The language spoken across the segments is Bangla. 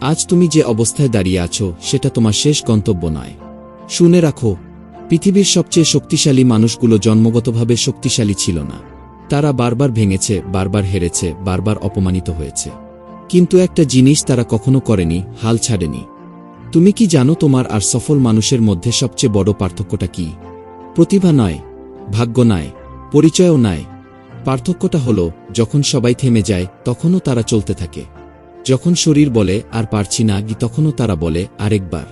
আজ তুমি যে অবস্থায় দাঁড়িয়ে আছো সেটা তোমার শেষ গন্তব্য নয়। শুনে রাখো, পৃথিবীর সবচেয়ে শক্তিশালী মানুষগুলো জন্মগতভাবে শক্তিশালী ছিল না। তারা বারবার ভেঙেছে, বারবার হেরেছে, বারবার অপমানিত হয়েছে। কিন্তু একটা জিনিস তারা কখনো করেনি, হাল ছাড়েনি। তুমি কি জানো তোমার আর সফল মানুষের মধ্যে সবচেয়ে বড় পার্থক্যটা কি? প্রতিভা নয়, ভাগ্য নয়, পরিচয়ও নয়। পার্থক্যটা হলো, যখন সবাই থেমে যায় তখনও তারা চলতে থাকে। যখন শরীর বলে আর পারছি না তখনও তারা বলে আরেকবার।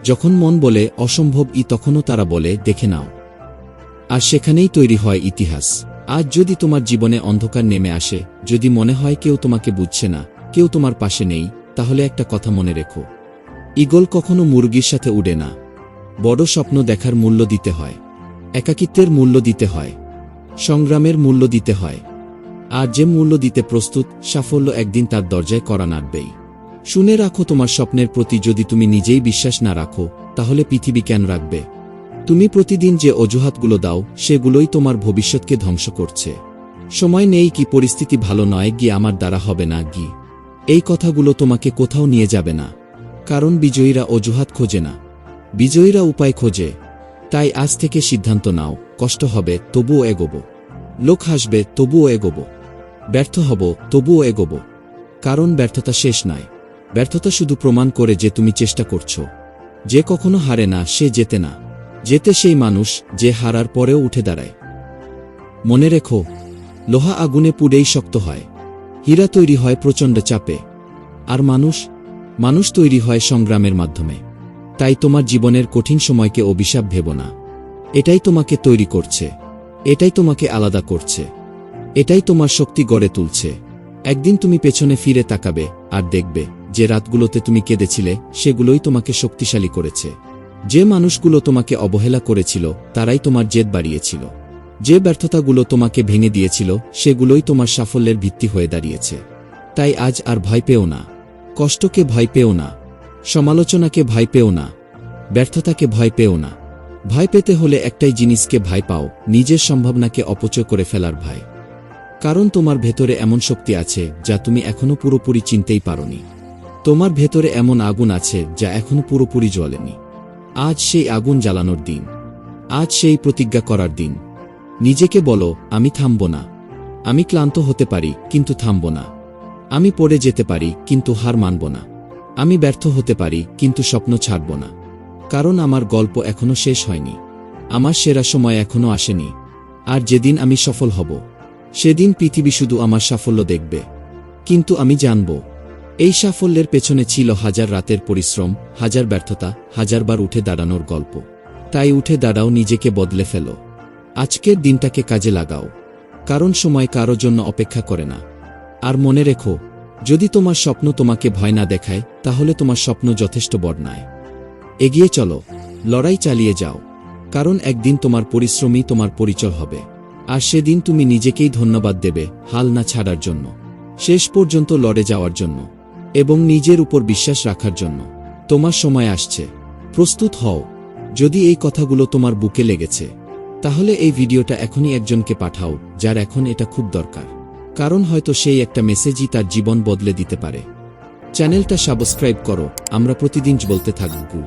যখন মন বলে অসম্ভব তখনও তারা বলে দেখে নাও। আর সেখানেই তৈরি হয় ইতিহাস। আজ যদি তোমার জীবনে অন্ধকার নেমে আসে, যদি মনে হয় কেউ তোমাকে বুঝছে না, কেউ তোমার পাশে নেই, তাহলে একটা কথা মনে রেখো, ঈগল কখনো মুরগির সাথে উড়ে না। বড় স্বপ্ন দেখার মূল্য দিতে হয়, একাকিত্বের মূল্য দিতে হয়, সংগ্রামের মূল্য দিতে হয়। আর যে মূল্য দিতে প্রস্তুত, সাফল্য একদিন তার দরজায় কড়া নাড়বেই। শুনে রাখো, তোমার স্বপ্নের প্রতি যদি তুমি নিজেই বিশ্বাস না রাখো, তাহলে পৃথিবী কেন রাখবে? তুমি প্রতিদিন যে অজুহাতগুলো দাও, সেগুলোই তোমার ভবিষ্যৎকে ধ্বংস করছে। সময় নেই পরিস্থিতি ভালো নয় আমার দ্বারা হবে না এই কথাগুলো তোমাকে কোথাও নিয়ে যাবে না। কারণ বিজয়ীরা অজুহাত খোঁজে না, বিজয়ীরা উপায় খোঁজে। তাই আজ থেকে সিদ্ধান্ত নাও, কষ্ট হবে তবুও এগোবো, লোক হাসবে তবুও এগোবো, ব্যর্থ হব তবুও এগোবো। কারণ ব্যর্থতা শেষ নয়, ব্যর্থতা শুধু প্রমাণ করে যে তুমি চেষ্টা করছো। যে কখনো হারে না সে জেতে না, জেতে সেই মানুষ যে হারার পরেও উঠে দাঁড়ায়। মনে রেখো, লোহা আগুনে পুড়েই শক্ত হয়, হীরা তৈরি হয় প্রচণ্ড চাপে, আর মানুষ তৈরি হয় সংগ্রামের মাধ্যমে। তাই তোমার জীবনের কঠিন সময়কে অভিশাপ ভেবো না। এটাই তোমাকে তৈরি করছে, এটাই তোমাকে আলাদা করছে, এটাই তোমার শক্তি গড়ে তুলছে। একদিন তুমি পেছনে ফিরে তাকাবে আর দেখবে যে রাতগুলোতে তুমি কেঁদেছিলে সেগুলোই তোমাকে শক্তিশালী করেছে। যে মানুষগুলো তোমাকে অবহেলা করেছিল তারাই তোমার জেদ বাড়িয়েছিল। যে ব্যর্থতাগুলো তোমাকে ভেঙে দিয়েছিল সেগুলোই তোমার সাফল্যের ভিত্তি হয়ে দাঁড়িয়েছে। তাই আজ আর ভয় পেও না, কষ্টকে ভয় পেও না, সমালোচনাকে ভয় পেও না, ব্যর্থতাকে ভয় পেও না। ভয় পেতে হলে একটাই জিনিসকে ভয় পাও, নিজের সম্ভাবনাকে অপচয় করে ফেলার ভয়। কারণ তোমার ভেতরে এমন শক্তি আছে যা তুমি এখনো পুরোপুরি চিনতেই পারোনি। তোমার ভেতরে এমন আগুন আছে যা এখনো পুরোপুরি জ্বলেনি। আজ সেই আগুন জ্বালানোর দিন, আজ সেই প্রতিজ্ঞা করার দিন। নিজেকে বলো, আমি থামব না। আমি ক্লান্ত হতে পারি কিন্তু থামব না। আমি পড়ে যেতে পারি কিন্তু হার মানব না। আমি ব্যর্থ হতে পারি কিন্তু স্বপ্ন ছাড়ব না। কারণ আমার গল্প এখনো শেষ হয়নি, আমার সেরা সময় এখনো আসেনি। আর যেদিন আমি সফল হব, সেদিন পৃথিবী শুধু আমার সাফল্য দেখবে। কিন্তু আমি জানব, এই সাফল্যের পেছনে ছিল হাজার রাতের পরিশ্রম, হাজার ব্যর্থতা, হাজারবার উঠে দাঁড়ানোর গল্প। তাই উঠে দাঁড়াও, নিজেকে বদলে ফেলো, আজকের দিনটাকে কাজে লাগাও। কারণ সময় কারো জন্য অপেক্ষা করে না। আর মনে রেখো, যদি তোমার স্বপ্ন তোমাকে ভয় না দেখায়, তাহলে তোমার স্বপ্ন যথেষ্ট বড় নয়। এগিয়ে চলো, লড়াই চালিয়ে যাও। কারণ একদিন তোমার পরিশ্রমই তোমার পরিচয় হবে। আর সেদিন তুমি নিজেকেই ধন্যবাদ দেবে, হাল না ছাড়ার জন্য, শেষ পর্যন্ত লড়ে যাওয়ার জন্য, এবং নিজের উপর বিশ্বাস রাখার জন্য। তোমার সময় আসছে, প্রস্তুত হও। যদি এই কথাগুলো তোমার বুকে লেগেছে, তাহলে এই ভিডিওটা এখনই একজনকে পাঠাও যার এখন এটা খুব দরকার। কারণ হয়তো সেই একটা মেসেজই তার জীবন বদলে দিতে পারে। চ্যানেলটা সাবস্ক্রাইব করো, আমরা প্রতিদিন বলতে থাকব।